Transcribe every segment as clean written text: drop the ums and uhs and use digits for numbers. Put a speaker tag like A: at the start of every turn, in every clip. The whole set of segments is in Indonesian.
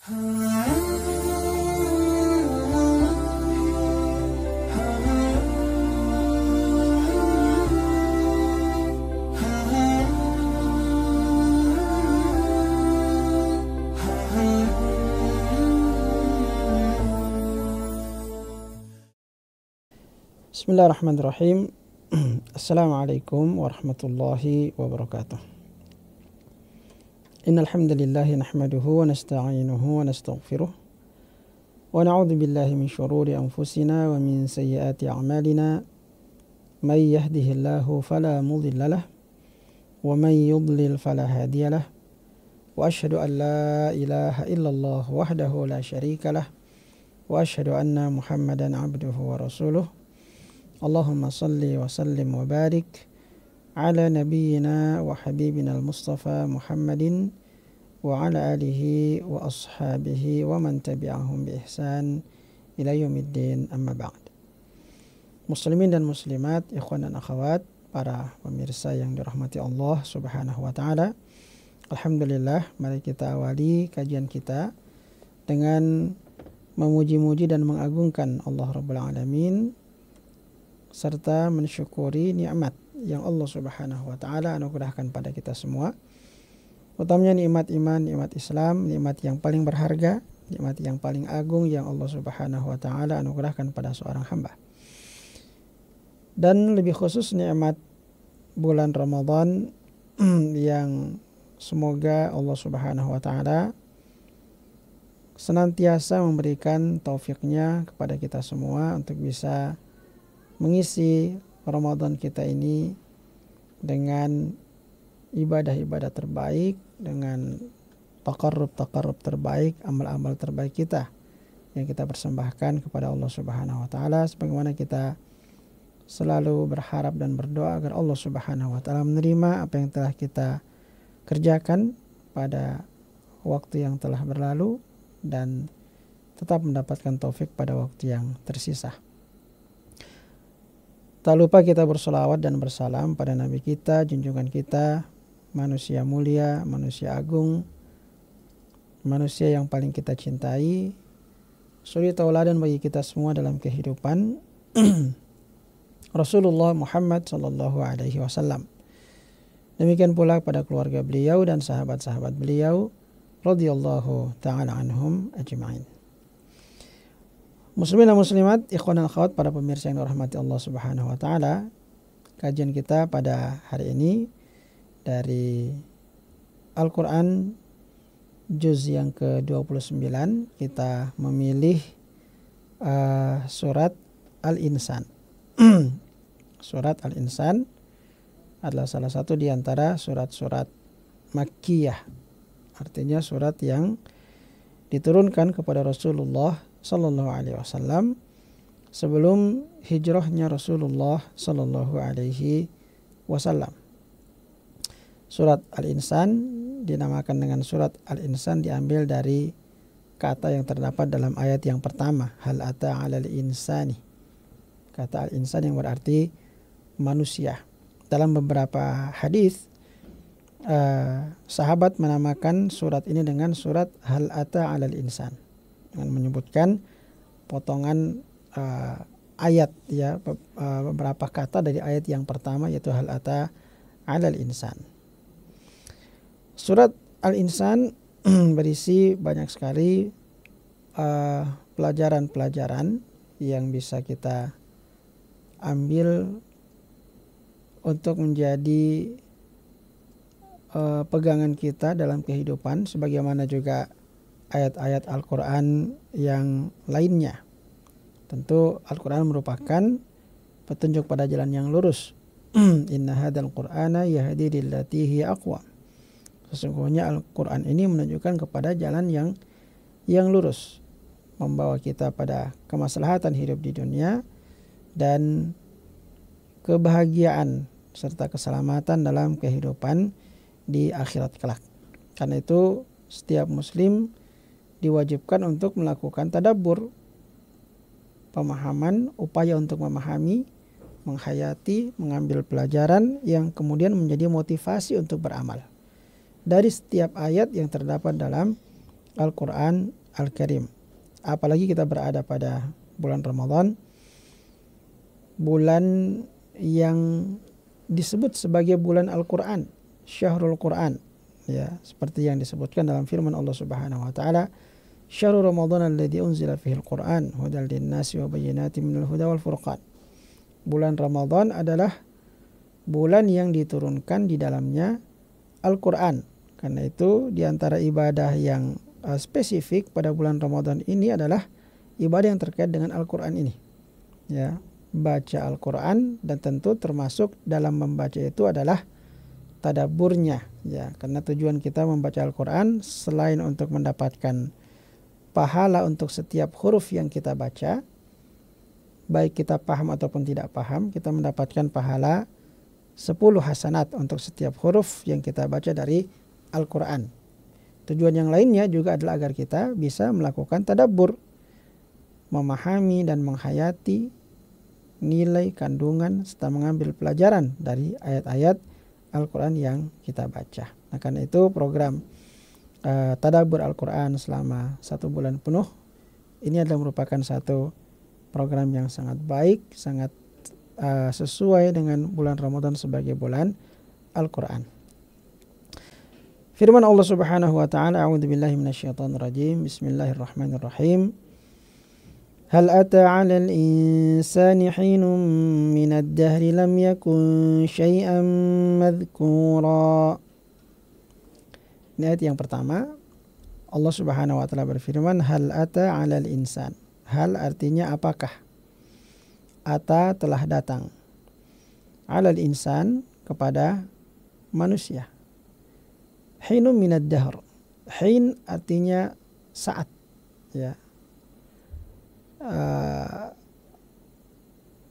A: Bismillahirrahmanirrahim. Assalamualaikum warahmatullahi wabarakatuh. Innal hamdalillah nahmaduhu wa nasta'inuhu wa nastaghfiruh wa na'udzu billahi min shururi anfusina wa min sayyiati a'malina. May yahdihillahu fala mudilla lahu wa may yudlil fala hadiya lahu. Wa asyhadu an la ilaha illallah wahdahu la syarika lah wa asyhadu anna Muhammadan abduhu wa rasuluh. Allahumma salli wa sallim wa barik ala nabiyyina wa habibina al-Mustafa Muhammadin wa ala alihi wa ashabihi wa man tabi'ahum bi ihsan ila yaumiddin, amma ba'd. Muslimin dan muslimat, ikhwan dan akhwat, para pemirsa yang dirahmati Allah Subhanahu wa taala. Alhamdulillah, mari kita awali kajian kita dengan memuji-muji dan mengagungkan Allah Rabbul Alamin serta mensyukuri nikmat yang Allah Subhanahu wa taala anugerahkan pada kita semua. Utamanya nikmat iman, nikmat Islam, nikmat yang paling berharga, nikmat yang paling agung yang Allah Subhanahu wa taala anugerahkan pada seorang hamba. Dan lebih khusus nikmat bulan Ramadan yang semoga Allah Subhanahu wa taala senantiasa memberikan taufiknya kepada kita semua untuk bisa mengisi Ramadan kita ini dengan ibadah-ibadah terbaik, dengan taqarrub terbaik, amal-amal terbaik kita yang kita persembahkan kepada Allah Subhanahu wa taala, sebagaimana kita selalu berharap dan berdoa agar Allah Subhanahu wa taala menerima apa yang telah kita kerjakan pada waktu yang telah berlalu dan tetap mendapatkan taufik pada waktu yang tersisa. Tak lupa kita bersolawat dan bersalam pada Nabi kita, junjungan kita, manusia mulia, manusia agung, manusia yang paling kita cintai, suri tauladan bagi kita semua dalam kehidupan, Rasulullah Muhammad sallallahu alaihi wasallam. Demikian pula pada keluarga beliau dan sahabat-sahabat beliau radhiyallahu ta'ala anhum ajma'in. Muslimin dan muslimat, ikhwan dan akhwat, para pemirsa yang dirahmati Allah Subhanahu wa taala. Kajian kita pada hari ini dari Al-Qur'an juz yang ke-29. Kita memilih surat Al-Insan. Surat Al-Insan adalah salah satu di antara surat-surat Makkiyah. Artinya surat yang diturunkan kepada Rasulullah sallallahu alaihi wasallam sebelum hijrahnya Rasulullah sallallahu alaihi wasallam. Surat Al-Insan dinamakan dengan surat Al-Insan diambil dari kata yang terdapat dalam ayat yang pertama, hal ata 'alal insani. Kata Al-Insan yang berarti manusia. Dalam beberapa hadis sahabat menamakan surat ini dengan surat hal ata 'alal insan, dengan menyebutkan potongan ayat, ya, beberapa kata dari ayat yang pertama, yaitu hal ata 'alal insan. Surat Al-Insan berisi banyak sekali pelajaran-pelajaran yang bisa kita ambil untuk menjadi pegangan kita dalam kehidupan, sebagaimana juga ayat-ayat Al-Quran yang lainnya. Tentu Al-Quran merupakan petunjuk pada jalan yang lurus. Inna hadzal Qur'ana yahdi lillati hiya aqwam. Sesungguhnya Al-Quran ini menunjukkan kepada jalan yang lurus, membawa kita pada kemaslahatan hidup di dunia dan kebahagiaan serta keselamatan dalam kehidupan di akhirat kelak. Karena itu setiap muslim diwajibkan untuk melakukan tadabbur, pemahaman, upaya untuk memahami, menghayati, mengambil pelajaran yang kemudian menjadi motivasi untuk beramal dari setiap ayat yang terdapat dalam Al-Quran Al-Karim. Apalagi kita berada pada bulan Ramadan, bulan yang disebut sebagai bulan Al-Quran, Syahrul Quran, ya, seperti yang disebutkan dalam firman Allah Subhanahu wa taala, Syahrul Ramadan alladzi unzila fihi al-Quran hudal lin-nasi wa bayyinatin minal huda wal furqan. Bulan Ramadan adalah bulan yang diturunkan di dalamnya Al-Quran. Karena itu di antara ibadah yang spesifik pada bulan Ramadan ini adalah ibadah yang terkait dengan Al-Quran ini. Ya, baca Al-Quran, dan tentu termasuk dalam membaca itu adalah tadabburnya. Ya, karena tujuan kita membaca Al-Quran selain untuk mendapatkan pahala untuk setiap huruf yang kita baca, baik kita paham ataupun tidak paham, kita mendapatkan pahala 10 hasanat untuk setiap huruf yang kita baca dari Al-Quran. Tujuan yang lainnya juga adalah agar kita bisa melakukan tadabbur, memahami dan menghayati nilai, kandungan, serta mengambil pelajaran dari ayat-ayat Al-Quran yang kita baca. Nah, karena itu program tadabbur Al-Quran selama 1 bulan penuh ini adalah merupakan satu program yang sangat baik, sangat sesuai dengan bulan Ramadan sebagai bulan Al-Quran. Firman Allah Subhanahu wa taala, a'udzubillahi minasyaitonir rajim. Bismillahirrahmanirrahim. Hal ata 'alal insani hinun minad dahri lam yakun syai'an madhkura. Ini ayat yang pertama. Allah Subhanahu wa taala berfirman, hal ata 'alal insan. Hal artinya apakah? Ata telah datang. 'Alal insan kepada manusia. Hinun minad dahr. Hin artinya saat, ya.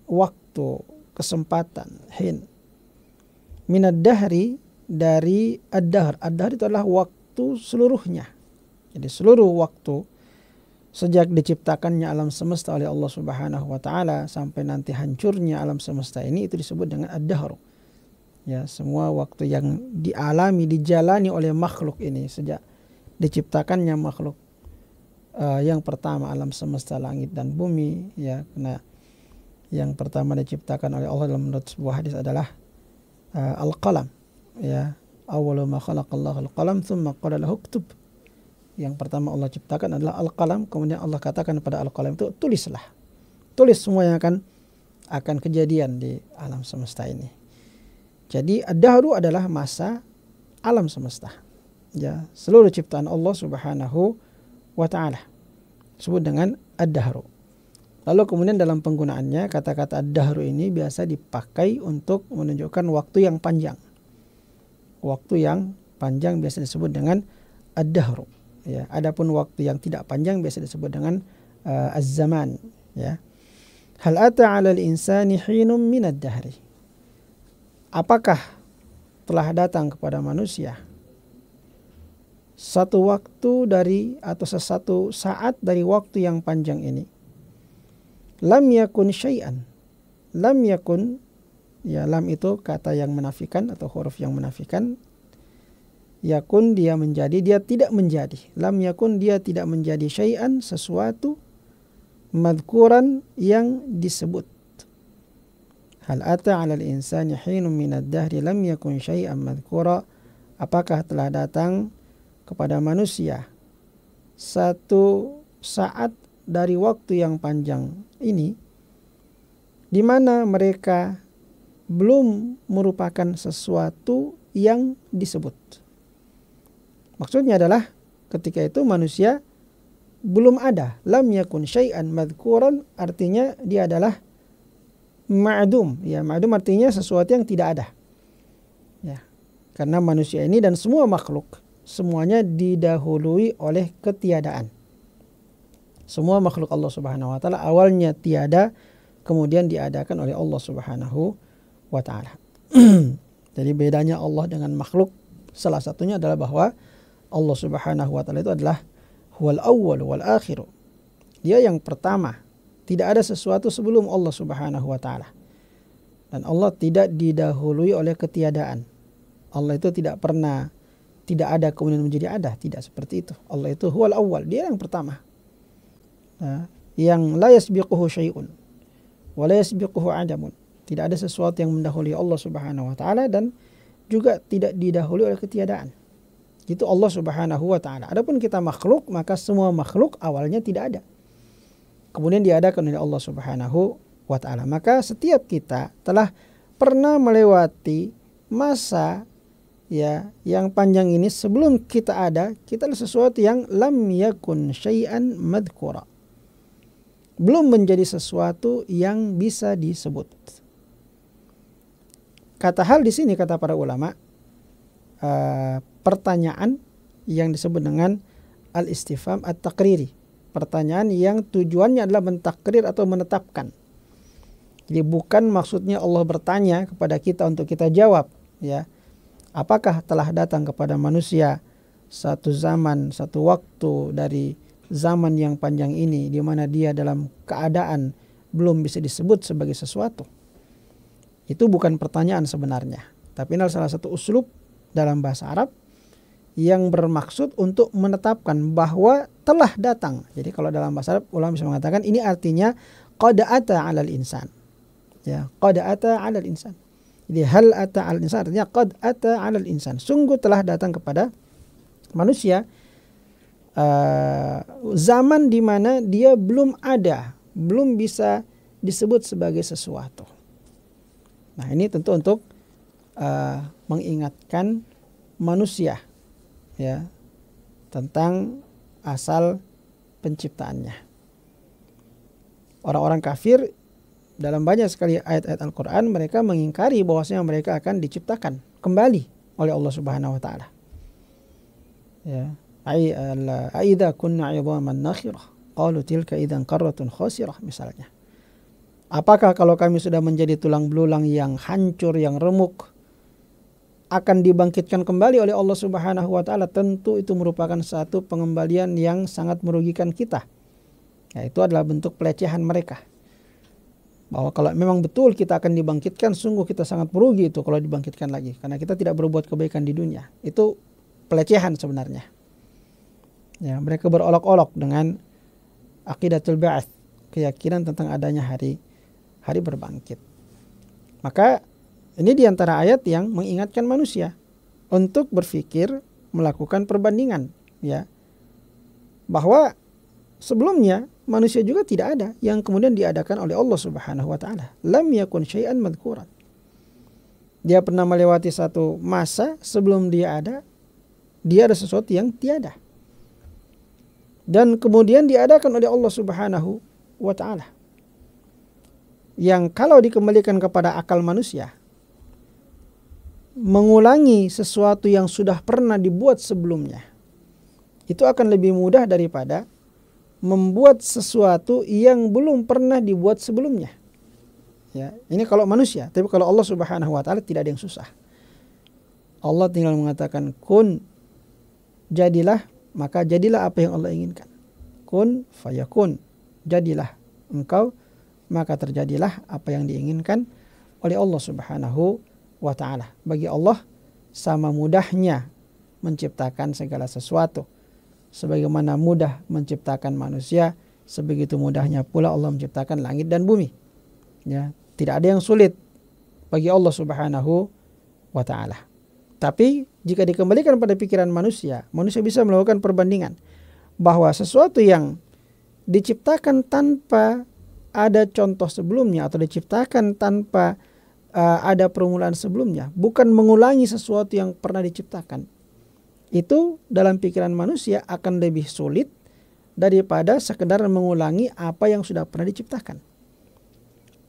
A: Waktu, kesempatan, hin. Minad dahri, dari ad-dahr. Ad-dahr itu adalah waktu seluruhnya. Jadi seluruh waktu sejak diciptakannya alam semesta oleh Allah Subhanahu wa taala sampai nanti hancurnya alam semesta ini, itu disebut dengan ad-dahr. Ya, semua waktu yang dialami, dijalani oleh makhluk ini sejak diciptakannya makhluk yang pertama, alam semesta langit dan bumi, ya, karena yang pertama diciptakan oleh Allah dalam menurut sebuah hadis adalah al-qalam, ya. Awwalu ma khalaqallahu al-qalam tsumma qala lahu uktub. Yang pertama Allah ciptakan adalah al-qalam, kemudian Allah katakan pada al-qalam itu tulislah. Tulis semua yang akan kejadian di alam semesta ini. Jadi ad-dahru adalah masa alam semesta. Ya, seluruh ciptaan Allah Subhanahu wa taala disebut dengan ad-dahru. Lalu kemudian dalam penggunaannya kata-kata ad-dahru ini biasa dipakai untuk menunjukkan waktu yang panjang. Waktu yang panjang biasa disebut dengan ad-dahru. Ya, adapun waktu yang tidak panjang biasa disebut dengan az-zaman, ya. Hal ata 'alal insani hinum minad dahri. Apakah telah datang kepada manusia satu waktu dari atau sesuatu saat dari waktu yang panjang ini? Lam yakun syai'an. Lam yakun, ya, lam itu kata yang menafikan atau huruf yang menafikan. Yakun dia menjadi, dia tidak menjadi. Lam yakun dia tidak menjadi syai'an, sesuatu, madhkuran yang disebut. Hal ata 'alal insani hinun minad dahri lam yakun syai'an madhkura. Apakah telah datang kepada manusia satu saat dari waktu yang panjang ini di mana mereka belum merupakan sesuatu yang disebut. Maksudnya adalah ketika itu manusia belum ada. Lam yakun syai'an madhkuran artinya dia adalah ma'dum. Ya, ma'dum artinya sesuatu yang tidak ada. Ya. Karena manusia ini dan semua makhluk semuanya didahului oleh ketiadaan. Semua makhluk Allah Subhanahu wa taala awalnya tiada, kemudian diadakan oleh Allah Subhanahu wa taala. Jadi bedanya Allah dengan makhluk salah satunya adalah bahwa Allah Subhanahu wa taala itu adalah huwal awwal wal akhir. Dia yang pertama. Tidak ada sesuatu sebelum Allah Subhanahu wa taala. Dan Allah tidak didahului oleh ketiadaan. Allah itu tidak pernah tidak ada kemudian menjadi ada, tidak seperti itu. Allah itu huwal awwal, dia yang pertama. Nah, yang la yasbiquhu syai'un wa la yasbiquhu adamun. Tidak ada sesuatu yang mendahului Allah Subhanahu wa taala dan juga tidak didahului oleh ketiadaan. Itu Allah Subhanahu wa taala. Adapun kita makhluk, maka semua makhluk awalnya tidak ada, kemudian diadakan oleh Allah Subhanahu wa taala. Maka setiap kita telah pernah melewati masa ya yang panjang ini. Sebelum kita ada, kita adalah sesuatu yang lam yakun syai'an madhkura, belum menjadi sesuatu yang bisa disebut. Kata hal di sini kata para ulama, pertanyaan yang disebut dengan al-istifham at-taqriri, pertanyaan yang tujuannya adalah mentakrir atau menetapkan. Jadi bukan maksudnya Allah bertanya kepada kita untuk kita jawab, ya, apakah telah datang kepada manusia satu zaman, satu waktu dari zaman yang panjang ini di mana dia dalam keadaan belum bisa disebut sebagai sesuatu. Itu bukan pertanyaan sebenarnya, tapi ini salah satu uslub dalam bahasa Arab yang bermaksud untuk menetapkan bahwa telah datang. Jadi kalau dalam bahasa Arab ulama bisa mengatakan ini artinya qad ata 'alal insan. Ya, qad ata 'alal insan. Jadi hal ata 'alal insan artinya qad ata 'alal insan. Sungguh telah datang kepada manusia zaman di mana dia belum ada, belum bisa disebut sebagai sesuatu. Nah, ini tentu untuk mengingatkan manusia, ya, tentang asal penciptaannya. Orang-orang kafir dalam banyak sekali ayat-ayat Al-Quran mereka mengingkari bahwasanya mereka akan diciptakan kembali oleh Allah Subhanahu wa taala. Ya, aidza kunna 'idhaman nakhirah qalu tilka idzan qarratun khasirah misalnya. Apakah kalau kami sudah menjadi tulang belulang yang hancur, yang remuk, akan dibangkitkan kembali oleh Allah Subhanahu wa taala? Tentu itu merupakan satu pengembalian yang sangat merugikan kita. Ya, itu adalah bentuk pelecehan mereka. Bahwa kalau memang betul kita akan dibangkitkan, sungguh kita sangat merugi itu kalau dibangkitkan lagi, karena kita tidak berbuat kebaikan di dunia. Itu pelecehan sebenarnya. Ya, mereka berolok-olok dengan aqidatul ba'ats, keyakinan tentang adanya hari berbangkit. Maka ini diantara ayat yang mengingatkan manusia untuk berpikir, melakukan perbandingan, ya, bahwa sebelumnya manusia juga tidak ada yang kemudian diadakan oleh Allah Subhanahu wa taala. Lam yakun syai'an madhkuran. Dia pernah melewati satu masa sebelum dia ada sesuatu yang tiada. Dan kemudian diadakan oleh Allah Subhanahu wa taala. Yang kalau dikembalikan kepada akal manusia, mengulangi sesuatu yang sudah pernah dibuat sebelumnya, itu akan lebih mudah daripada membuat sesuatu yang belum pernah dibuat sebelumnya. Ya, ini kalau manusia, tapi kalau Allah Subhanahu wa taala tidak ada yang susah. Allah tinggal mengatakan kun, jadilah, maka jadilah apa yang Allah inginkan. Kun fayakun, jadilah engkau, maka terjadilah apa yang diinginkan oleh Allah Subhanahu wa ta'ala. Bagi Allah sama mudahnya menciptakan segala sesuatu. Sebagaimana mudah menciptakan manusia, sebegitu mudahnya pula Allah menciptakan langit dan bumi. Ya, tidak ada yang sulit bagi Allah Subhanahu wa ta'ala. Tapi jika dikembalikan pada pikiran manusia, manusia bisa melakukan perbandingan bahwa sesuatu yang diciptakan tanpa ada contoh sebelumnya atau diciptakan tanpa ada permulaan sebelumnya, bukan mengulangi sesuatu yang pernah diciptakan, itu dalam pikiran manusia akan lebih sulit daripada sekedar mengulangi apa yang sudah pernah diciptakan.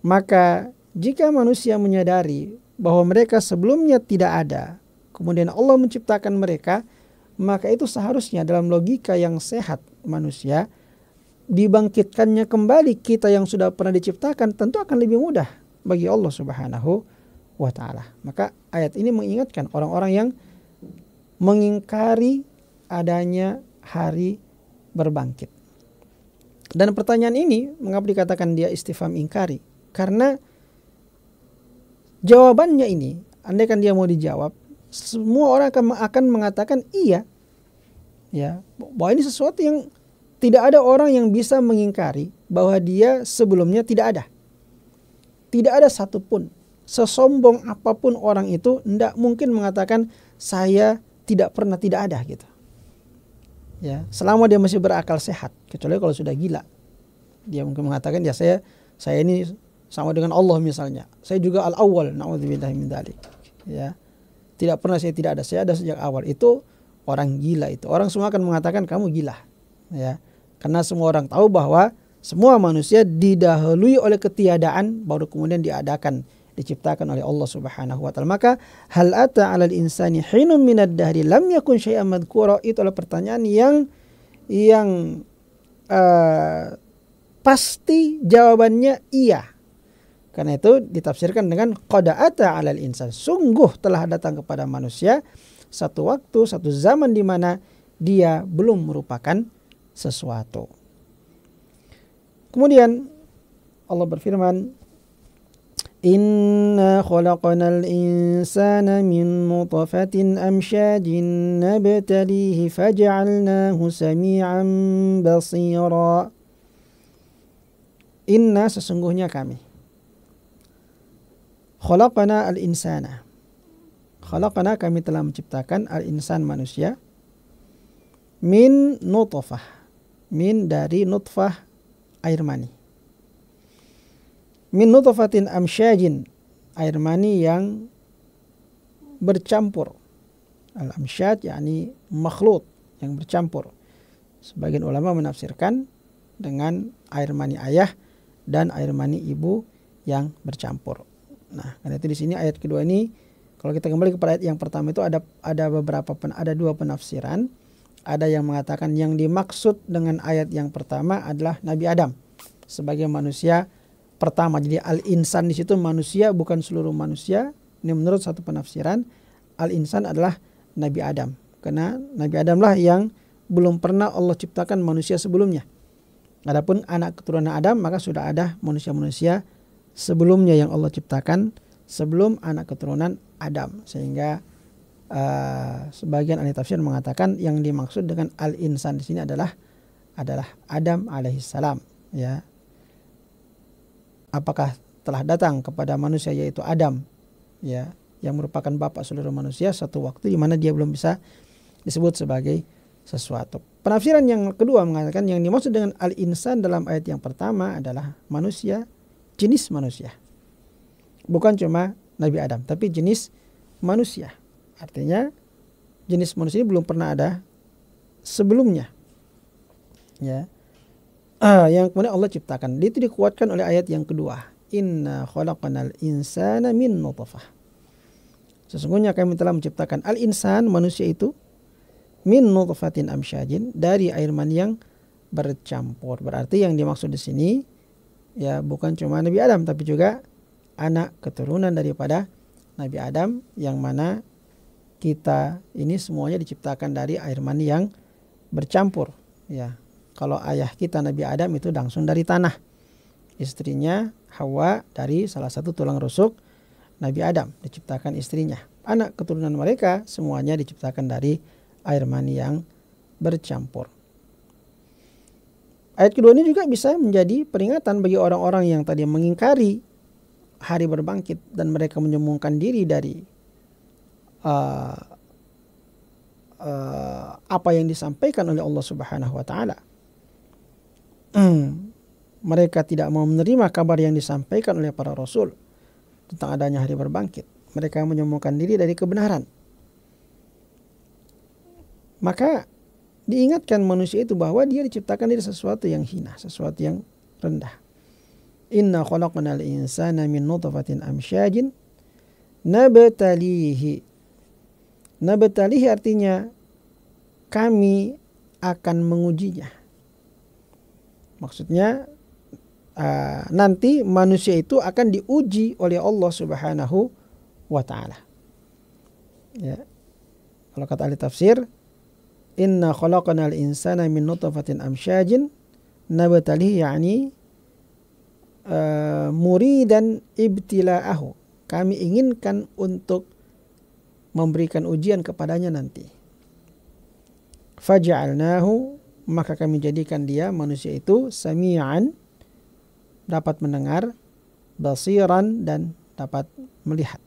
A: Maka jika manusia menyadari bahwa mereka sebelumnya tidak ada, kemudian Allah menciptakan mereka, maka itu seharusnya dalam logika yang sehat manusia, dibangkitkannya kembali kita yang sudah pernah diciptakan tentu akan lebih mudah bagi Allah Subhanahu wa ta'ala. Maka ayat ini mengingatkan orang-orang yang mengingkari adanya hari berbangkit. Dan pertanyaan ini mengapa dikatakan dia istifham ingkari? Karena jawabannya ini, andaikan dia mau dijawab, semua orang akan mengatakan iya, ya, bahwa ini sesuatu yang tidak ada orang yang bisa mengingkari bahwa dia sebelumnya tidak ada. Tidak ada satupun, sesombong apapun orang itu, tidak mungkin mengatakan saya tidak pernah tidak ada gitu. Ya, selama dia masih berakal sehat, kecuali kalau sudah gila. Dia mungkin mengatakan ya saya ini sama dengan Allah misalnya. Saya juga al-awwal, na'udzubillahi min dzalik. Ya. Tidak pernah saya tidak ada, saya ada sejak awal. Itu orang gila itu. Orang semua akan mengatakan kamu gila. Ya. Karena semua orang tahu bahwa semua manusia didahului oleh ketiadaan baru kemudian diadakan, diciptakan oleh Allah Subhanahu wa taala. Maka hal ata 'alal insani hinun minad dahri lam yakun syai'an madhkura, itu adalah pertanyaan yang pasti jawabannya iya. Karena itu ditafsirkan dengan qad ata 'alal insan, sungguh telah datang kepada manusia satu waktu, satu zaman di mana dia belum merupakan sesuatu. Kemudian Allah berfirman, inna khalaqnal insana min nutfatin amsyajin nabtalihi faj'alnahu sami'an basira. Inna, sesungguhnya kami, khalaqna al-insana, khalaqna, kami telah menciptakan al-insan, manusia, min nutfah, min dari nutfah, air mani, min nutfatin amsyajin, air mani yang bercampur. Al-amsyaj yakni makhlut, yang bercampur. Sebagian ulama menafsirkan dengan air mani ayah dan air mani ibu yang bercampur. Nah, karena itu di sini ayat kedua ini, kalau kita kembali kepada ayat yang pertama itu ada dua penafsiran. Ada yang mengatakan yang dimaksud dengan ayat yang pertama adalah Nabi Adam sebagai manusia pertama. Jadi al-insan di situ manusia, bukan seluruh manusia. Ini menurut satu penafsiran, al-insan adalah Nabi Adam. Karena Nabi Adam lah yang belum pernah Allah ciptakan manusia sebelumnya. Adapun anak keturunan Adam, maka sudah ada manusia-manusia sebelumnya yang Allah ciptakan sebelum anak keturunan Adam. Sehingga sebagian ahli tafsir mengatakan yang dimaksud dengan al-insan di sini adalah Adam alaihissalam. Ya, apakah telah datang kepada manusia yaitu Adam, ya, yang merupakan bapak seluruh manusia, satu waktu di mana dia belum bisa disebut sebagai sesuatu. Penafsiran yang kedua mengatakan yang dimaksud dengan al-insan dalam ayat yang pertama adalah manusia, jenis manusia, bukan cuma Nabi Adam, tapi jenis manusia. Artinya jenis manusia ini belum pernah ada sebelumnya, ya. Yang kemudian Allah ciptakan. Itu dikuatkan oleh ayat yang kedua, inna khalaqnal insana min nutfah. Sesungguhnya kami telah menciptakan al-insan, manusia itu, min nutfatin amsyajin, dari air mani yang bercampur. Berarti yang dimaksud di sini ya bukan cuma Nabi Adam, tapi juga anak keturunan daripada Nabi Adam, yang mana kita ini semuanya diciptakan dari air mani yang bercampur. Ya, kalau ayah kita Nabi Adam itu langsung dari tanah, istrinya Hawa dari salah satu tulang rusuk Nabi Adam diciptakan istrinya. Anak keturunan mereka semuanya diciptakan dari air mani yang bercampur. Ayat kedua ini juga bisa menjadi peringatan bagi orang-orang yang tadi mengingkari hari berbangkit dan mereka menyembunyikan diri dari apa yang disampaikan oleh Allah Subhanahu wa taala. Mereka tidak mau menerima kabar yang disampaikan oleh para rasul tentang adanya hari berbangkit. Mereka menyembunyikan diri dari kebenaran. Maka diingatkan manusia itu bahwa dia diciptakan dari sesuatu yang hina, sesuatu yang rendah. Inna khalaqnal insana min nutfatin amsyajin nabtalihi. Nabtalihi artinya kami akan mengujinya. Maksudnya nanti manusia itu akan diuji oleh Allah Subhanahu wa taala. Ya. Kalau kata ahli tafsir, inna khalaqnal insana min nutfatin amsyajin nabtalihi yakni muridan ibtila'ahu. Kami inginkan untuk memberikan ujian kepadanya nanti. Faja'alnahu, maka kami jadikan dia manusia itu sami'an, dapat mendengar, basiran, dan dapat melihat.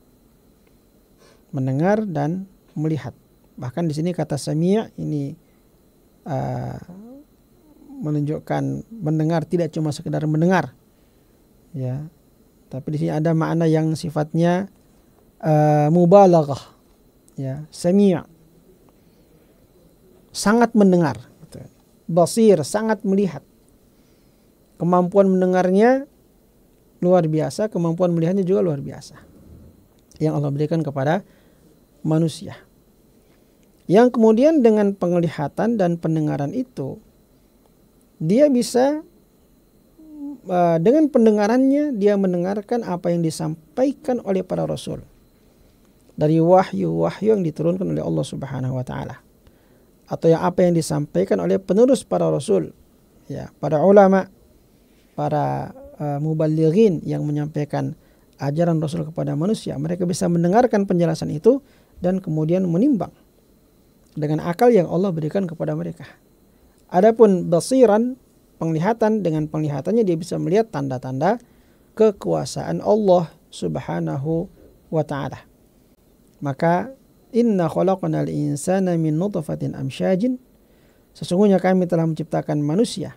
A: Mendengar dan melihat. Bahkan di sini kata sami' ini menunjukkan mendengar tidak cuma sekedar mendengar, ya, tapi di sini ada makna yang sifatnya mubalaghah, ya, sami' sangat mendengar, gitu. Basir sangat melihat. Kemampuan mendengarnya luar biasa, kemampuan melihatnya juga luar biasa yang Allah berikan kepada manusia. Yang kemudian dengan penglihatan dan pendengaran itu, dia bisa dengan pendengarannya dia mendengarkan apa yang disampaikan oleh para rasul dari wahyu-wahyu yang diturunkan oleh Allah Subhanahu wa taala, atau yang apa yang disampaikan oleh penerus para rasul, ya, para ulama, para muballighin yang menyampaikan ajaran Rasul kepada manusia. Mereka bisa mendengarkan penjelasan itu dan kemudian menimbang dengan akal yang Allah berikan kepada mereka. Adapun basiran, penglihatan, dengan penglihatannya dia bisa melihat tanda-tanda kekuasaan Allah Subhanahu wa taala. Maka inna khalaqnal insana min nutfatin amsyajin, sesungguhnya kami telah menciptakan manusia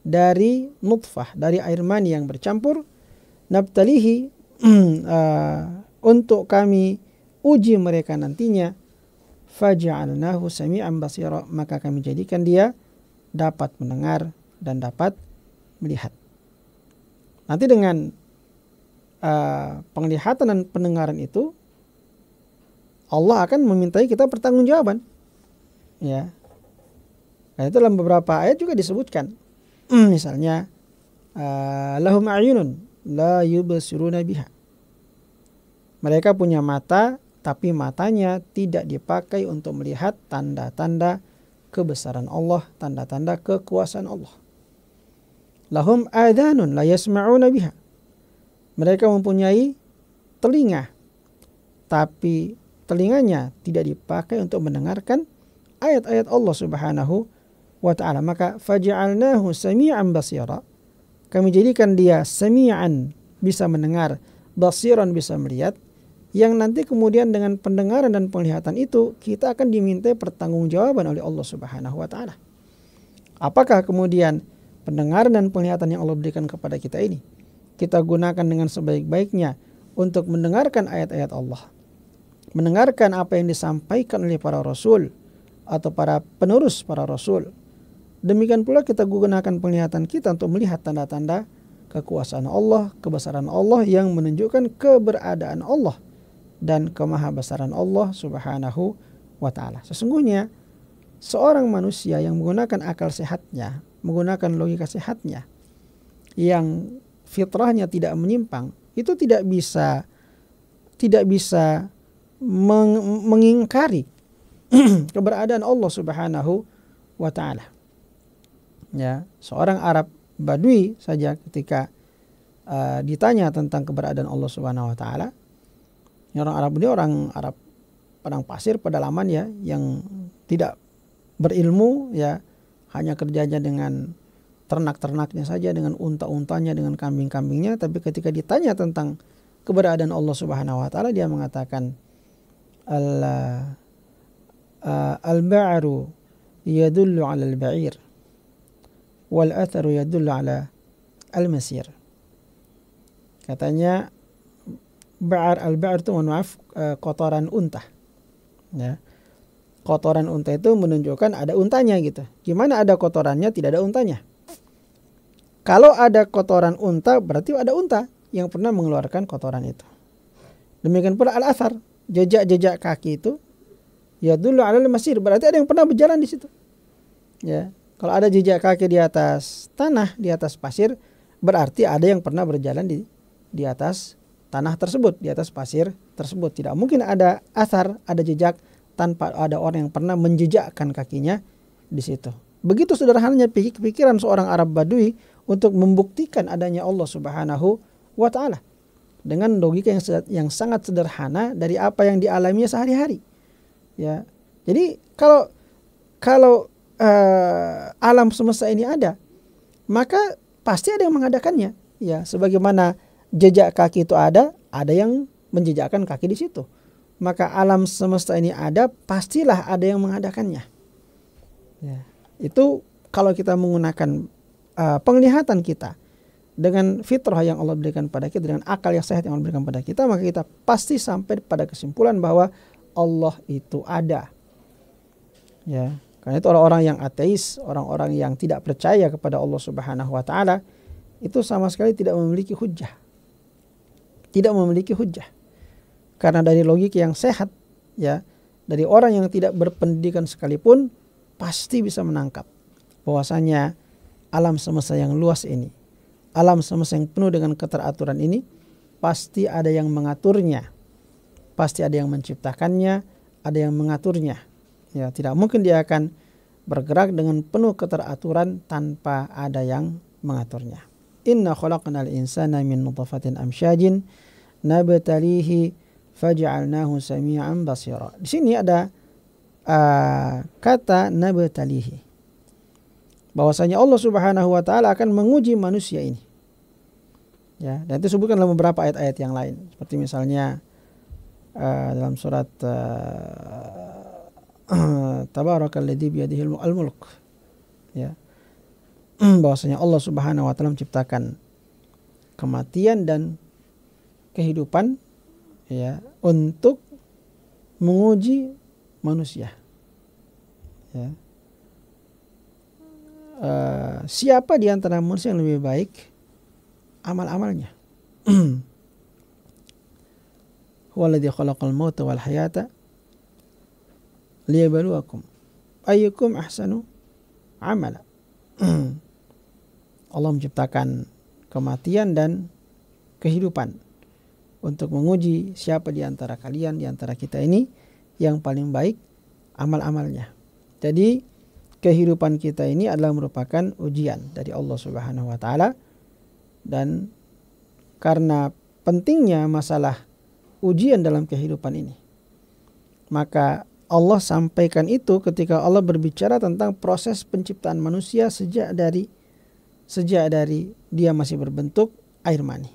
A: dari nutfah, dari air mani yang bercampur, nabtalihi, untuk kami uji mereka nantinya, faja'alnahu sami'an basira, maka kami jadikan dia dapat mendengar dan dapat melihat. Nanti dengan penglihatan dan pendengaran itu Allah akan memintai kita pertanggungjawaban, ya. Dan itu dalam beberapa ayat juga disebutkan. Misalnya lahum a'yunun la yubsiruna biha, mereka punya mata tapi matanya tidak dipakai untuk melihat tanda-tanda kebesaran Allah, tanda-tanda kekuasaan Allah. Lahum adhanun la yasma'una biha, mereka mempunyai telinga tapi telinganya tidak dipakai untuk mendengarkan ayat-ayat Allah Subhanahu wa ta'ala. Maka faja'alnahu sami'an basira, kami jadikan dia sami'an, bisa mendengar, basiran, bisa melihat, yang nanti kemudian dengan pendengaran dan penglihatan itu kita akan dimintai pertanggungjawaban oleh Allah Subhanahu wa ta'ala. Apakah kemudian pendengaran dan penglihatan yang Allah berikan kepada kita ini kita gunakan dengan sebaik-baiknya untuk mendengarkan ayat-ayat Allah, mendengarkan apa yang disampaikan oleh para rasul atau para penerus para rasul. Demikian pula kita gunakan penglihatan kita untuk melihat tanda-tanda kekuasaan Allah, kebesaran Allah yang menunjukkan keberadaan Allah dan kemahabesaran Allah Subhanahu wa ta'ala. Sesungguhnya seorang manusia yang menggunakan akal sehatnya, menggunakan logika sehatnya, yang fitrahnya tidak menyimpang, itu tidak bisa mengingkari keberadaan Allah Subhanahu wa ta'ala. Ya, seorang Arab Badui saja ketika ditanya tentang keberadaan Allah Subhanahu wa ta'ala, orang Arab ini orang Arab padang pasir, pedalaman, ya, yang tidak berilmu, ya, hanya kerjanya dengan ternak-ternaknya saja, dengan unta-untanya, dengan kambing-kambingnya. Tapi ketika ditanya tentang keberadaan Allah Subhanahu wa ta'ala, dia mengatakan al-ba'ru yadullu 'ala al-ba'ir wal atharu yadullu 'ala al-masir. Katanya al-ba'ar itu, mohon maaf, kotoran unta, ya. Kotoran unta itu menunjukkan ada untanya, gitu. Gimana ada kotorannya tidak ada untanya? Kalau ada kotoran unta berarti ada unta yang pernah mengeluarkan kotoran itu. Demikian pula al-athar, jejak-jejak kaki itu, yadullu 'ala al-masir, berarti ada yang pernah berjalan di situ, ya. Kalau ada jejak kaki di atas tanah, di atas pasir, berarti ada yang pernah berjalan di atas tanah tersebut, di atas pasir tersebut. Tidak mungkin ada athar, ada jejak, tanpa ada orang yang pernah menjejakkan kakinya di situ. Begitu sederhananya pikiran seorang Arab Badui untuk membuktikan adanya Allah Subhanahu wa ta'ala. dengan logika yang sangat sederhana dari apa yang dialaminya sehari-hari. Ya, jadi kalau alam semesta ini ada, maka pasti ada yang mengadakannya. Ya, sebagaimana jejak kaki itu ada yang menjejakkan kaki di situ. Maka alam semesta ini ada, pastilah ada yang mengadakannya. Ya, itu kalau kita menggunakan penglihatan kita dengan fitrah yang Allah berikan pada kita, dengan akal yang sehat yang Allah berikan pada kita, maka kita pasti sampai pada kesimpulan bahwa Allah itu ada. Ya, karena itu orang-orang yang ateis, orang-orang yang tidak percaya kepada Allah Subhanahu wa taala, itu sama sekali tidak memiliki hujjah. Tidak memiliki hujjah. Karena dari logika yang sehat, ya, dari orang yang tidak berpendidikan sekalipun pasti bisa menangkap bahwasanya alam semesta yang luas ini, alam semesta yang penuh dengan keteraturan ini, pasti ada yang mengaturnya, pasti ada yang menciptakannya, ada yang mengaturnya. Ya, tidak mungkin dia akan bergerak dengan penuh keteraturan tanpa ada yang mengaturnya. Inna khalaqnal insana min nutfatin amsyajin nabtalihi faj'alnahu sami'an basira. Di sini ada kata nabtalihi, bahwasanya Allah Subhanahu wa taala akan menguji manusia ini. Ya, dan itu disebutkan dalam beberapa ayat-ayat yang lain. Seperti misalnya dalam surat Tabarakalladzi biyadihil mulk. Ya. Bahwasanya Allah Subhanahu wa taala menciptakan kematian dan kehidupan, ya, untuk menguji manusia. Ya. Siapa di antara manusia yang lebih baik amal-amalnya. Huwallazi khalaqal mauta wal hayata liyabluwakum ayyukum ahsanu amala. Allah menciptakan kematian dan kehidupan untuk menguji siapa di antara kalian, di antara kita ini yang paling baik amal-amalnya. Jadi kehidupan kita ini adalah merupakan ujian dari Allah Subhanahu wa taala, dan karena pentingnya masalah ujian dalam kehidupan ini, maka Allah sampaikan itu ketika Allah berbicara tentang proses penciptaan manusia sejak dari dia masih berbentuk air mani.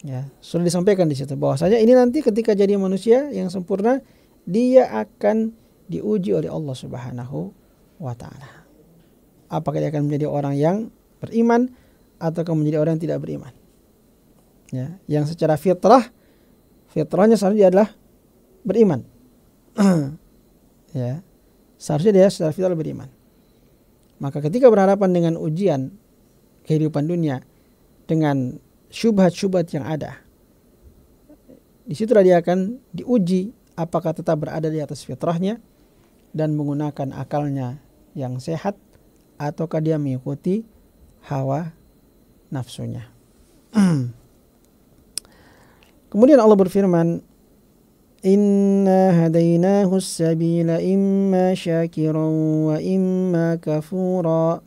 A: Ya, sudah disampaikan di situ bahwasanya ini nanti ketika jadi manusia yang sempurna, dia akan diuji oleh Allah Subhanahu wa taala. Apakah dia akan menjadi orang yang beriman ataukah menjadi orang yang tidak beriman? Ya, yang secara fitrahnya seharusnya dia adalah beriman. Ya, seharusnya dia secara fitrah beriman. Maka ketika berhadapan dengan ujian kehidupan dunia dengan syubhat-syubhat yang ada, disitulah dia akan diuji apakah tetap berada di atas fitrahnya dan menggunakan akalnya yang sehat, ataukah dia mengikuti hawa nafsunya. Kemudian Allah berfirman, Inna hadainahu as-sabila imma syakiran wa imma kafura.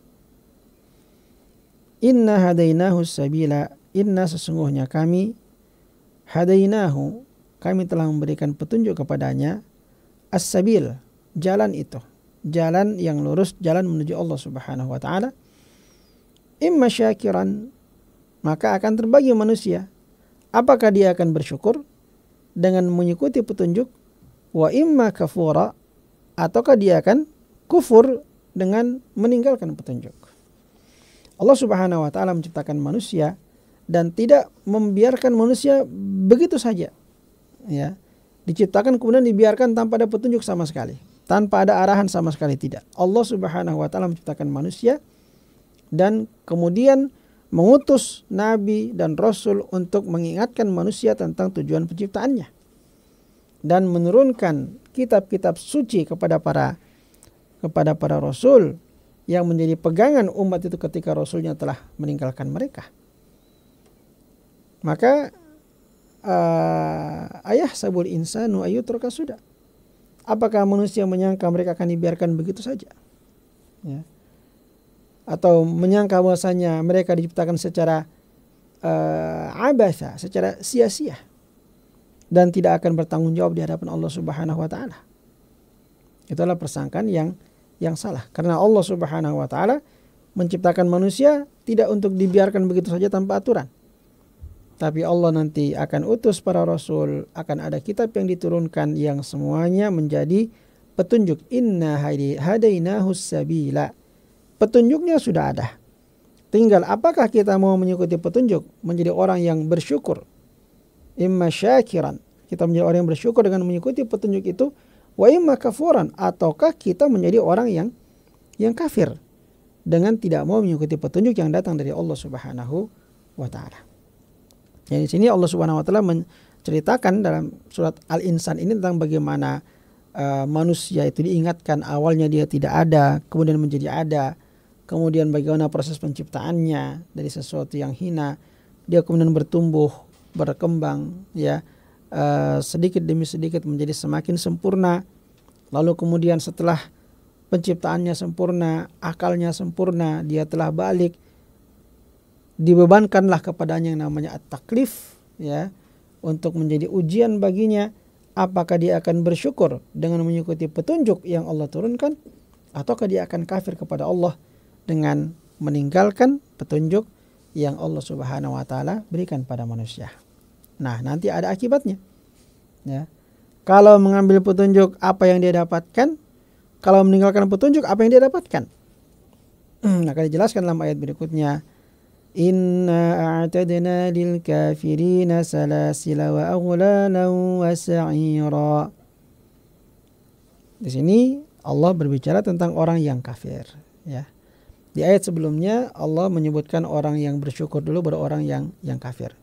A: Inna hadainahu as-sabila, inna sesungguhnya kami, hadainahu, kami telah memberikan petunjuk kepadanya, as-sabil, jalan itu, jalan yang lurus, jalan menuju Allah Subhanahu wa taala. Imma syakiran, maka akan terbagi manusia, apakah dia akan bersyukur dengan mengikuti petunjuk, wa imma kafura, ataukah dia akan kufur dengan meninggalkan petunjuk. Allah Subhanahu wa taala menciptakan manusia dan tidak membiarkan manusia begitu saja. Ya, diciptakan kemudian dibiarkan tanpa ada petunjuk sama sekali, tanpa ada arahan sama sekali, tidak. Allah Subhanahu wa taala menciptakan manusia dan kemudian mengutus nabi dan rasul untuk mengingatkan manusia tentang tujuan penciptaannya dan menurunkan kitab-kitab suci kepada para rasul yang menjadi pegangan umat itu ketika rasulnya telah meninggalkan mereka. Maka ayah sabul insanu ayyutraka sudah. Apakah manusia menyangka mereka akan dibiarkan begitu saja? Ya. Atau menyangka bahwasanya mereka diciptakan secara abasa, secara sia-sia, dan tidak akan bertanggung jawab di hadapan Allah Subhanahu wa taala. Itulah persangkaan yang salah, karena Allah Subhanahu wa taala menciptakan manusia tidak untuk dibiarkan begitu saja tanpa aturan. Tapi Allah nanti akan utus para rasul, akan ada kitab yang diturunkan yang semuanya menjadi petunjuk. Inna hadainahus sabila. Petunjuknya sudah ada. Tinggal apakah kita mau mengikuti petunjuk, menjadi orang yang bersyukur. Imma syakiran. Kita menjadi orang yang bersyukur dengan mengikuti petunjuk itu. Wa imma kafuran. Ataukah kita menjadi orang yang kafir dengan tidak mau mengikuti petunjuk yang datang dari Allah Subhanahu wa taala. Di sini Allah Subhanahu wa taala menceritakan dalam surat Al-Insan ini tentang bagaimana manusia itu diingatkan awalnya dia tidak ada, kemudian menjadi ada, kemudian bagaimana proses penciptaannya dari sesuatu yang hina, dia kemudian bertumbuh, berkembang, ya, sedikit demi sedikit menjadi semakin sempurna. Lalu kemudian setelah penciptaannya sempurna, akalnya sempurna, dia telah balik, dibebankanlah kepadanya yang namanya at-taklif, ya, untuk menjadi ujian baginya apakah dia akan bersyukur dengan mengikuti petunjuk yang Allah turunkan, ataukah dia akan kafir kepada Allah dengan meninggalkan petunjuk yang Allah Subhanahu wa taala berikan pada manusia. Nah, nanti ada akibatnya, ya. Kalau mengambil petunjuk, apa yang dia dapatkan? Kalau meninggalkan petunjuk, apa yang dia dapatkan? Akan dijelaskan dalam ayat berikutnya. Inna a'tadna lil kafirina salasila wa aghlalan wa sa'ira. Di sini Allah berbicara tentang orang yang kafir, ya. Di ayat sebelumnya Allah menyebutkan orang yang bersyukur dulu, baru orang yang kafir.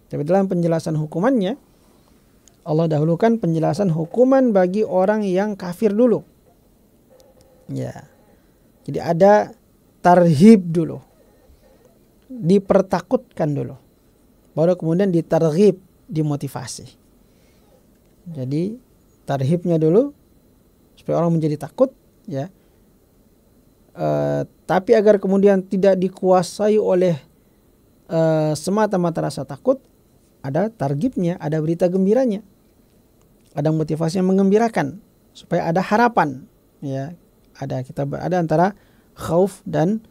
A: Tapi dalam penjelasan hukumannya Allah dahulukan penjelasan hukuman bagi orang yang kafir dulu. Ya. Jadi ada tarhib dulu. Dipertakutkan dulu, baru kemudian ditarghib, dimotivasi. Jadi tarhibnya dulu supaya orang menjadi takut, ya. Tapi agar kemudian tidak dikuasai oleh semata-mata rasa takut, ada targhibnya, ada berita gembiranya, ada motivasi yang mengembirakan supaya ada harapan, ya. Ada antara khauf dan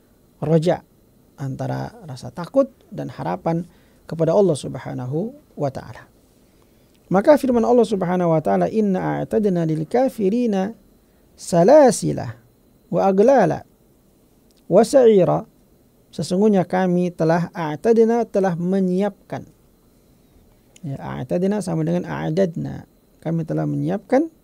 A: roja, antara rasa takut dan harapan kepada Allah Subhanahu wa taala. Maka firman Allah Subhanahu wa taala, inna a'tadna lil kafirina salasila wa aglala wa sa'ira. Sesungguhnya kami telah telah menyiapkan. Ya, a'tadna sama dengan a'dadna. Kami telah menyiapkan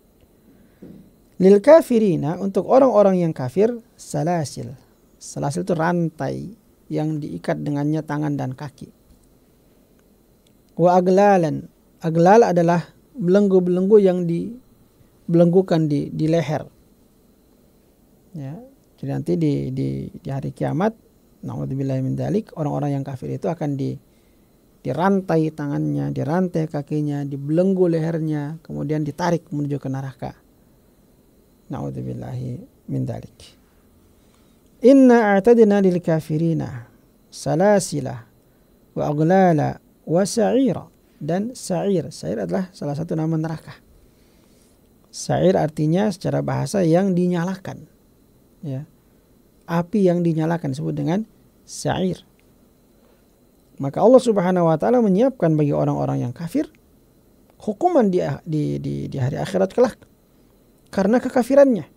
A: lil kafirina, untuk orang-orang yang kafir, salasil. Salasil itu rantai yang diikat dengannya tangan dan kaki. Wa aglalan. Aglal adalah belenggu-belenggu yang dibelenggukan di leher. Ya, jadi nanti di hari kiamat, na'udzubillahi min dzalik, orang-orang yang kafir itu akan dirantai tangannya, dirantai kakinya, dibelenggu lehernya, kemudian ditarik menuju ke neraka. Na'udzubillahi min dzalik. Inna a'tadna lil kafirina salasila wa aghlala wa sa'ira. Dan sa'ir adalah salah satu nama neraka. Sa'ir artinya secara bahasa yang dinyalakan, ya. Api yang dinyalakan disebut dengan sa'ir. Maka Allah Subhanahu wa taala menyiapkan bagi orang-orang yang kafir hukuman di hari akhirat kelak karena kekafirannya.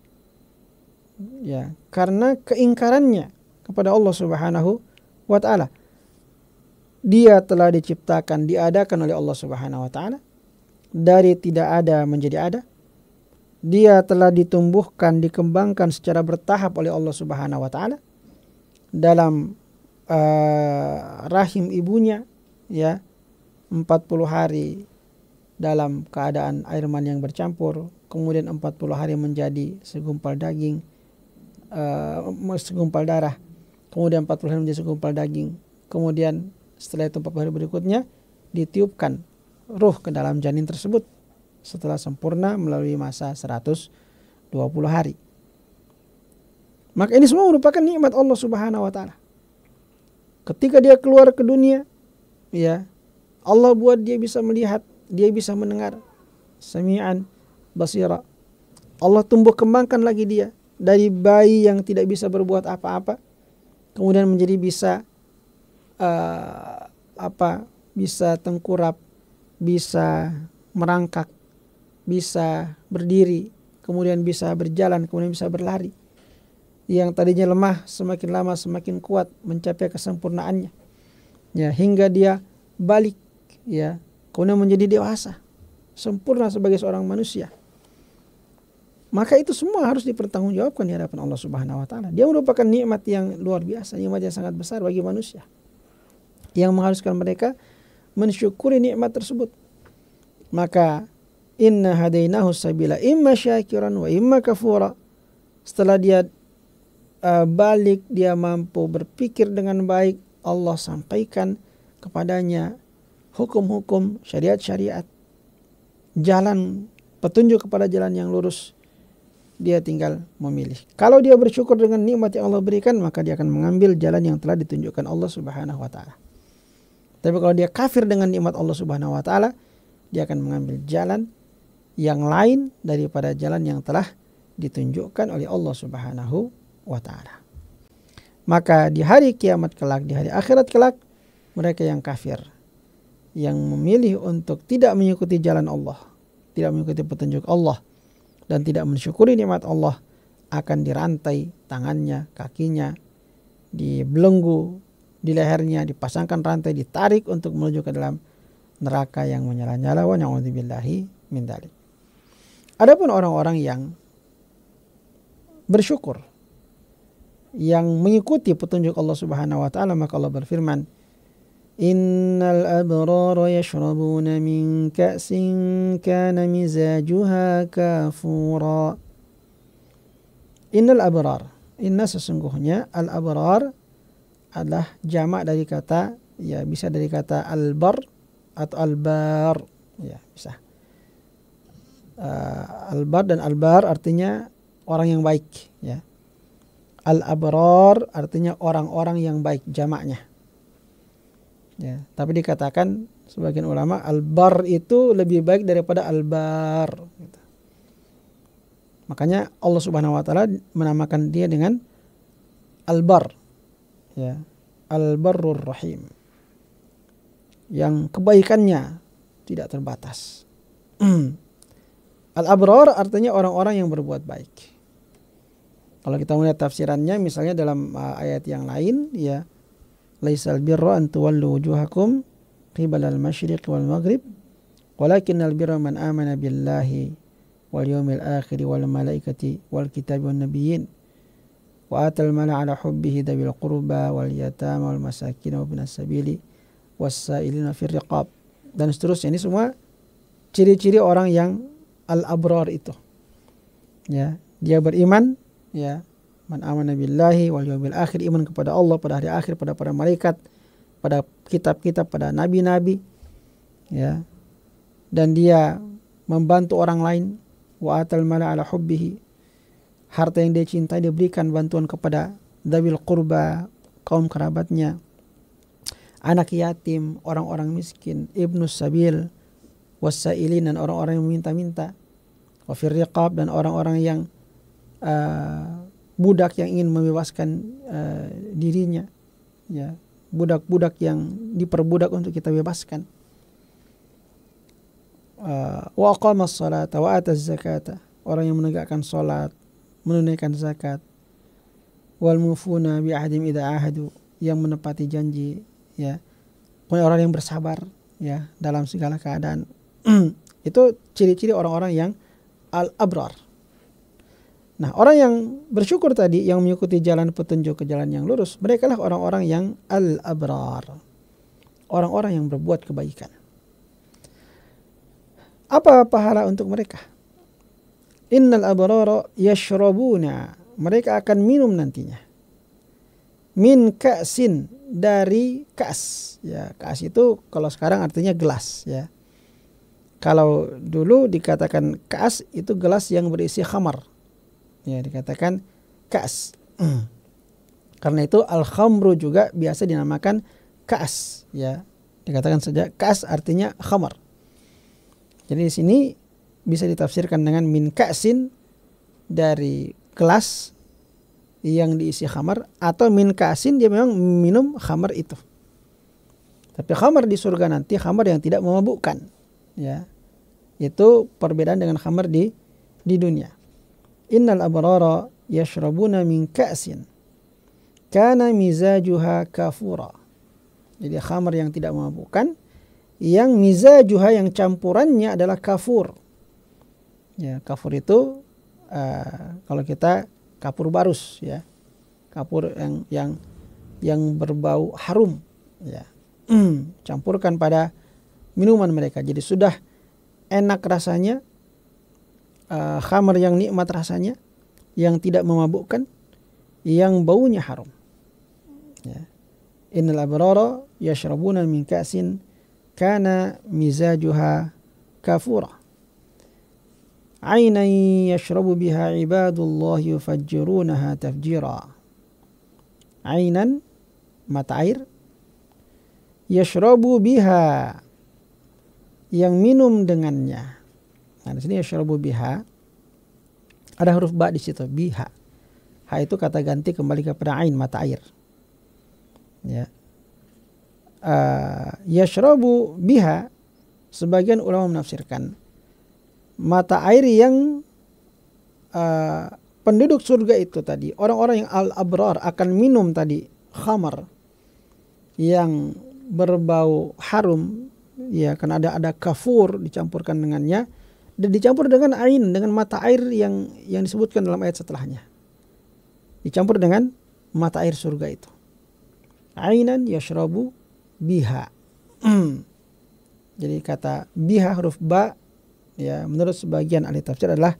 A: Ya, karena keingkarannya kepada Allah Subhanahu wa taala. Dia telah diciptakan, diadakan oleh Allah Subhanahu wa taala dari tidak ada menjadi ada. Dia telah ditumbuhkan, dikembangkan secara bertahap oleh Allah Subhanahu wa taala dalam rahim ibunya, ya, 40 hari dalam keadaan air mani yang bercampur, kemudian 40 hari menjadi segumpal daging, segumpal darah, kemudian 40 hari menjadi segumpal daging, kemudian setelah itu 40 hari berikutnya ditiupkan ruh ke dalam janin tersebut setelah sempurna melalui masa 120 hari. Maka ini semua merupakan nikmat Allah Subhanahu wa taala. Ketika dia keluar ke dunia, ya. Allah buat dia bisa melihat, dia bisa mendengar. Sami'an basira. Allah tumbuh kembangkan lagi dia dari bayi yang tidak bisa berbuat apa-apa, kemudian menjadi bisa bisa tengkurap, bisa merangkak, bisa berdiri, kemudian bisa berjalan, kemudian bisa berlari. Yang tadinya lemah semakin lama semakin kuat mencapai kesempurnaannya, ya, hingga dia balik, ya, kemudian menjadi dewasa, sempurna sebagai seorang manusia. Maka itu semua harus dipertanggungjawabkan di hadapan Allah Subhanahu wa taala. Dia merupakan nikmat yang luar biasa, nikmat yang sangat besar bagi manusia, yang mengharuskan mereka mensyukuri nikmat tersebut. Maka inna hadainahu sabila imma syakiran wa imma kafura. Setelah dia balik, dia mampu berpikir dengan baik, Allah sampaikan kepadanya hukum-hukum, syariat-syariat, jalan petunjuk kepada jalan yang lurus. Dia tinggal memilih. Kalau dia bersyukur dengan nikmat yang Allah berikan, maka dia akan mengambil jalan yang telah ditunjukkan Allah Subhanahu wa taala. Tapi kalau dia kafir dengan nikmat Allah Subhanahu wa taala, dia akan mengambil jalan yang lain daripada jalan yang telah ditunjukkan oleh Allah Subhanahu wa taala. Maka di hari kiamat kelak, di hari akhirat kelak, mereka yang kafir, yang memilih untuk tidak mengikuti jalan Allah, tidak mengikuti petunjuk Allah, dan tidak mensyukuri nikmat Allah, akan dirantai tangannya, kakinya, dibelenggu di lehernya, dipasangkan rantai, ditarik untuk menuju ke dalam neraka yang menyala-nyala. Wa na'udzubillahi min dzalik. Adapun orang-orang yang bersyukur, yang mengikuti petunjuk Allah Subhanahu wa taala, maka Allah berfirman, innal abrara yashrabuna min ka'sin kana mizajuha kafura. Innal abrar, inna sesungguhnya al abrar adalah jamak dari kata, ya, bisa dari kata albar atau albar, ya, bisa. Albar dan albar artinya orang yang baik, ya. Al-abrar artinya orang-orang yang baik, jamaknya. Ya, tapi dikatakan sebagian ulama al-bar itu lebih baik daripada al-bar. Gitu. Makanya Allah Subhanahu wa taala menamakan dia dengan al-bar, ya, al-barrur rahim, yang kebaikannya tidak terbatas. Al-abrar artinya orang-orang yang berbuat baik. Kalau kita melihat tafsirannya, misalnya dalam ayat yang lain, ya, laisal birra an tuwallu wujuhakum qibalal masyriq wal maghrib walakinnal birra man amana billahi wal yawmil akhir wal malaikati wal kitabi wan nabiyyin wa atal mala ala hubbihi dawil qurba wal yatama wal masakin wa ibnas sabili was-sa'ilina fir riqab, dan seterusnya. Ini semua ciri-ciri orang yang al-abrar itu, ya, dia beriman, ya, man amana billahi wal yawmil akhir, iman kepada Allah, pada hari akhir, pada para malaikat, pada kitab-kitab, pada nabi-nabi, ya, dan dia membantu orang lain. Wa atal mala ala hubbihi, harta yang dia cintai dia berikan bantuan kepada dawil qurba, kaum kerabatnya, anak yatim, orang-orang miskin, ibnus sabil, wasailin, dan orang-orang yang meminta-minta, wa fir riqab, dan orang-orang yang budak yang ingin membebaskan dirinya, ya, budak-budak yang diperbudak untuk kita bebaskan. Wa aqamas salata wa ataz zakata, orang yang menegakkan salat, menunaikan zakat. Wal mufuna bi ahdim idza ahadu, yang menepati janji, ya. Kemudian orang yang bersabar, ya, dalam segala keadaan. Itu ciri-ciri orang-orang yang al-abrar. Nah, orang yang bersyukur tadi, yang mengikuti jalan petunjuk ke jalan yang lurus, mereka lah orang-orang yang al-abrar, orang-orang yang berbuat kebaikan. Apa pahala untuk mereka? Innal abrara yashrabuna, mereka akan minum nantinya, min ka'sin, dari kas, ya. Kas itu kalau sekarang artinya gelas, ya. Kalau dulu dikatakan kas itu gelas yang berisi khamar, ya, dikatakan kas. Karena itu al-khamru juga biasa dinamakan kas, ya. Dikatakan saja kas artinya khamar. Jadi di sini bisa ditafsirkan dengan min ka'sin, dari gelas yang diisi khamar, atau min ka'sin dia memang minum khamar itu. Tapi khamar di surga nanti khamar yang tidak memabukkan, ya. Itu perbedaan dengan khamar di dunia. Innal abrara yashrabuna min ka'sin kana mizajuha kafura. Jadi khamar yang tidak memabukkan, yang mizajuha, yang campurannya adalah kafur. Ya, kafur itu kalau kita kapur barus, ya, kapur yang berbau harum, ya, campurkan pada minuman mereka. Jadi sudah enak rasanya, khamar yang nikmat rasanya, yang tidak memabukkan, yang baunya harum. Ya. Innal abrara yashrabuna min ka'sin kana mizajuha kafura. Ainan yashrabu biha ibadullah yufajjirunaha tafjira. Ainan, mata air, yashrabu biha, yang minum dengannya. Nah, di sini yashrabu biha ada huruf ba di situ, biha. Ha itu kata ganti kembali kepada ain, mata air. Ya. Yashrabu biha, sebagian ulama menafsirkan mata air yang penduduk surga itu tadi, orang-orang yang al-abrar akan minum tadi khamar yang berbau harum, ya, karena ada kafur dicampurkan dengannya, dan dicampur dengan ain, dengan mata air yang disebutkan dalam ayat setelahnya, dicampur dengan mata air surga itu. Ainan yashrabu biha. Jadi kata biha, huruf ba, ya, menurut sebagian ahli tafsir adalah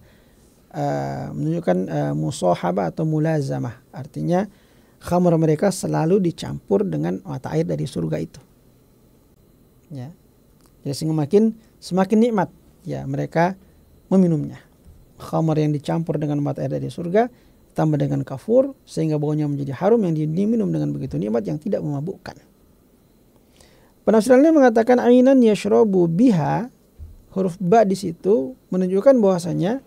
A: menunjukkan musahabah atau mulazamah. Artinya khamar mereka selalu dicampur dengan mata air dari surga itu. Ya. Jadi sehingga semakin nikmat, ya, mereka meminumnya. Khamar yang dicampur dengan mata air dari surga tambah dengan kafur sehingga baunya menjadi harum, yang diminum dengan begitu nikmat yang tidak memabukkan. Penafsirannya mengatakan ainan yashrabu biha, huruf ba di situ menunjukkan bahwasanya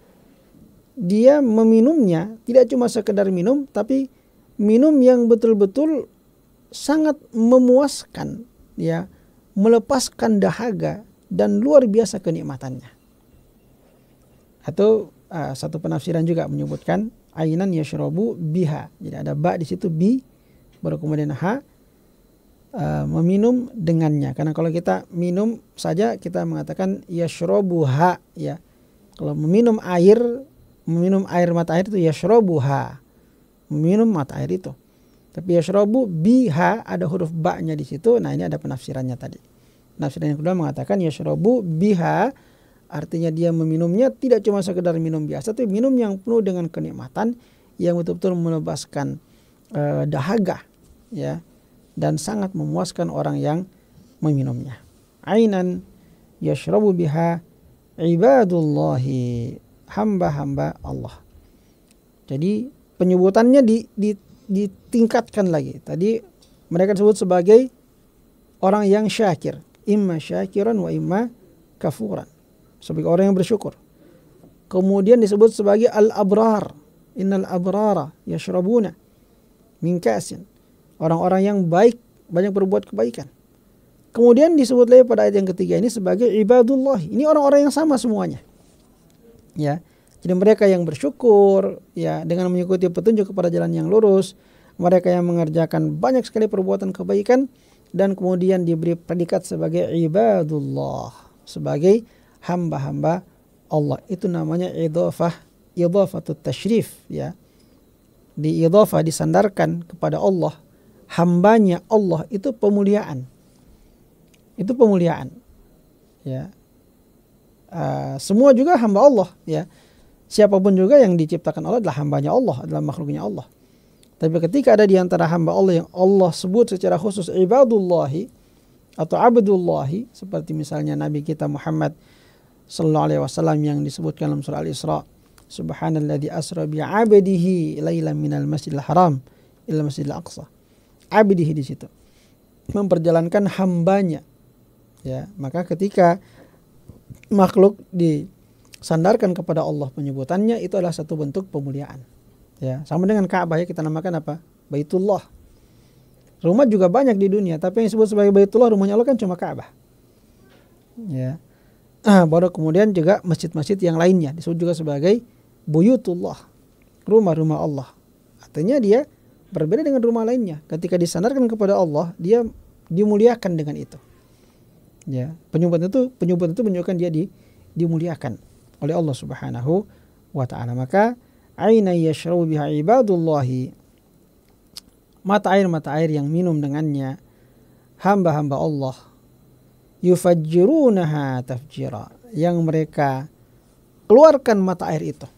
A: dia meminumnya tidak cuma sekedar minum, tapi minum yang betul-betul sangat memuaskan, ya, melepaskan dahaga dan luar biasa kenikmatannya. Atau satu penafsiran juga menyebutkan ainan yashrabu biha. Jadi ada ba di situ, bi, baru kemudian ha, meminum dengannya. Karena kalau kita minum saja kita mengatakan yashrabuha, ya. Kalau meminum air mata air itu yashrabuha, meminum mata air itu. Tapi yashrabu biha ada huruf ba-nya di situ. Nah, ini ada penafsirannya tadi. Penafsiran yang kedua mengatakan yashrabu biha, artinya dia meminumnya tidak cuma sekedar minum biasa, tapi minum yang penuh dengan kenikmatan yang betul-betul melepaskan dahaga, ya, dan sangat memuaskan orang yang meminumnya. Ainan yashrabu biha ibadullahi, hamba-hamba Allah. Jadi penyebutannya ditingkatkan lagi. Tadi mereka disebut sebagai orang yang syakir, imma syakiran wa imma kafuran, sebagai orang yang bersyukur. Kemudian disebut sebagai al-abrar, innal abrara yashrabuna min ka'sin, orang-orang yang baik, banyak berbuat kebaikan. Kemudian disebut lagi pada ayat yang ketiga ini sebagai ibadullah. Ini orang-orang yang sama semuanya, ya. Jadi mereka yang bersyukur, ya, dengan mengikuti petunjuk kepada jalan yang lurus, mereka yang mengerjakan banyak sekali perbuatan kebaikan, dan kemudian diberi predikat sebagai ibadullah, sebagai hamba-hamba Allah. Itu namanya idhafatut tasyrif, ya. Diidhafah, disandarkan kepada Allah, hambanya Allah, itu pemuliaan. Itu pemuliaan, ya. Semua juga hamba Allah, ya. Siapapun juga yang diciptakan Allah adalah hambanya Allah, adalah makhluknya Allah. Tapi ketika ada di antara hamba Allah yang Allah sebut secara khusus ibadullahi atau abdullahi, seperti misalnya Nabi kita Muhammad sallallahu alaihi wasallam yang disebutkan dalam surah Al-Isra, subhanalladzi asra bi 'abdihi lailan minal masjidil haram ila masjidil aqsa. Abdihi di situ memperjalankan hambanya, Ya, maka ketika makhluk disandarkan kepada Allah penyebutannya, itu adalah satu bentuk pemuliaan. Ya, sama dengan Ka'bah ya, kita namakan apa? Baitullah. Rumah juga banyak di dunia, tapi yang disebut sebagai Baitullah, rumahnya Allah kan cuma Ka'bah. Ya. Baru kemudian juga masjid-masjid yang lainnya disebut juga sebagai Buyutullah, rumah-rumah Allah. Artinya dia berbeda dengan rumah lainnya. Ketika disandarkan kepada Allah, dia dimuliakan dengan itu. Ya, penyebut itu menunjukkan dia dimuliakan oleh Allah Subhanahu wa taala. Maka aina yashrabu biha ibadullahi, mata air yang minum dengannya hamba-hamba Allah, yufajjirunaha tafjira, yang mereka keluarkan mata air itu.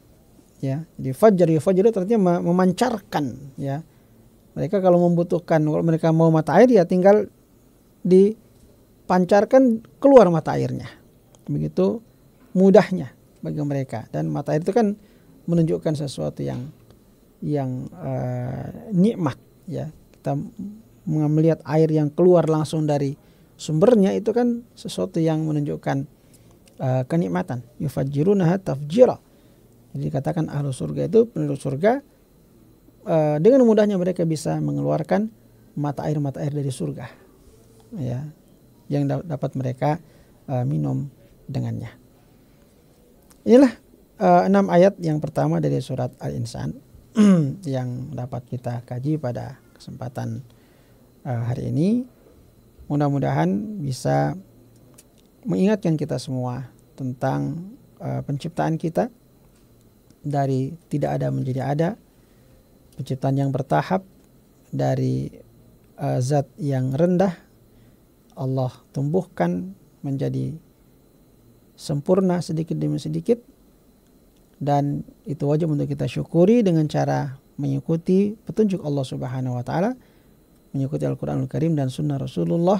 A: Ya, jadi yufajjir itu artinya memancarkan, ya. Mereka kalau membutuhkan, kalau mereka mau mata air ya tinggal dipancarkan keluar mata airnya. Begitu mudahnya bagi mereka. Dan mata air itu kan menunjukkan sesuatu yang nikmat, ya. Kita melihat air yang keluar langsung dari sumbernya itu kan sesuatu yang menunjukkan kenikmatan. Yufajjirunaha tafjira. Jadi dikatakan ahlu surga itu, penduduk surga, dengan mudahnya mereka bisa mengeluarkan mata air dari surga, ya, yang dapat mereka minum dengannya. Inilah 6 ayat yang pertama dari surat Al-Insan yang dapat kita kaji pada kesempatan hari ini. Mudah-mudahan bisa mengingatkan kita semua tentang penciptaan kita dari tidak ada menjadi ada, penciptaan yang bertahap, dari zat yang rendah Allah tumbuhkan menjadi sempurna sedikit demi sedikit, dan itu wajib untuk kita syukuri dengan cara mengikuti petunjuk Allah Subhanahu wa taala, mengikuti Al-Qur'anul Karim dan sunnah Rasulullah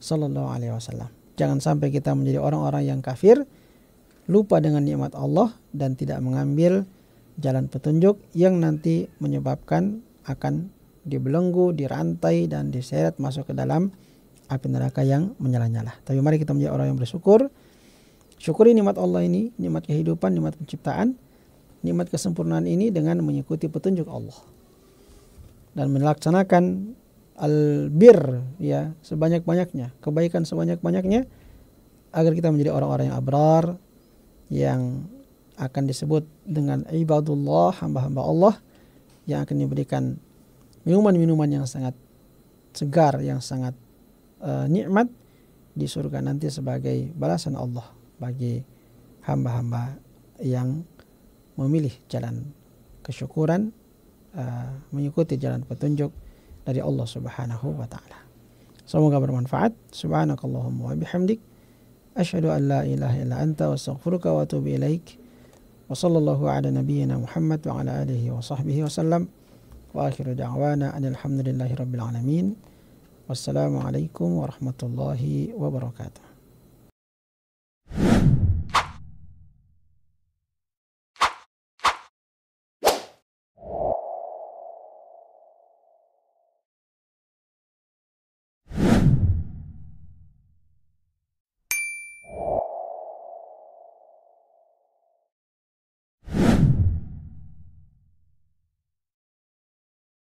A: sallallahu alaihi wasallam. Jangan sampai kita menjadi orang-orang yang kafir, lupa dengan nikmat Allah dan tidak mengambil jalan petunjuk yang nanti menyebabkan akan dibelenggu, dirantai dan diseret masuk ke dalam api neraka yang menyala-nyala. Tapi mari kita menjadi orang yang bersyukur. Syukuri nikmat Allah ini, nikmat kehidupan, nikmat penciptaan, nikmat kesempurnaan ini dengan mengikuti petunjuk Allah dan melaksanakan albir, ya, sebanyak-banyaknya, kebaikan sebanyak-banyaknya, agar kita menjadi orang-orang yang abrar, yang akan disebut dengan ibadullah, hamba-hamba Allah, yang akan diberikan minuman-minuman yang sangat segar, yang sangat nikmat di surga nanti sebagai balasan Allah bagi hamba-hamba yang memilih jalan kesyukuran, mengikuti jalan petunjuk dari Allah Subhanahu wa taala. Semoga bermanfaat. Subhanakallahumma wa bihamdik, asyhadu an la ilaha illa anta, wa astaghfiruka wa atubu ilaik. Wa sallallahu ala nabiyyina Muhammad wa ala alihi wa sahbihi wa sallam. Wa akhiru da'wana alhamdulillahi rabbil alamin. Wassalamualaikum warahmatullahi wabarakatuh.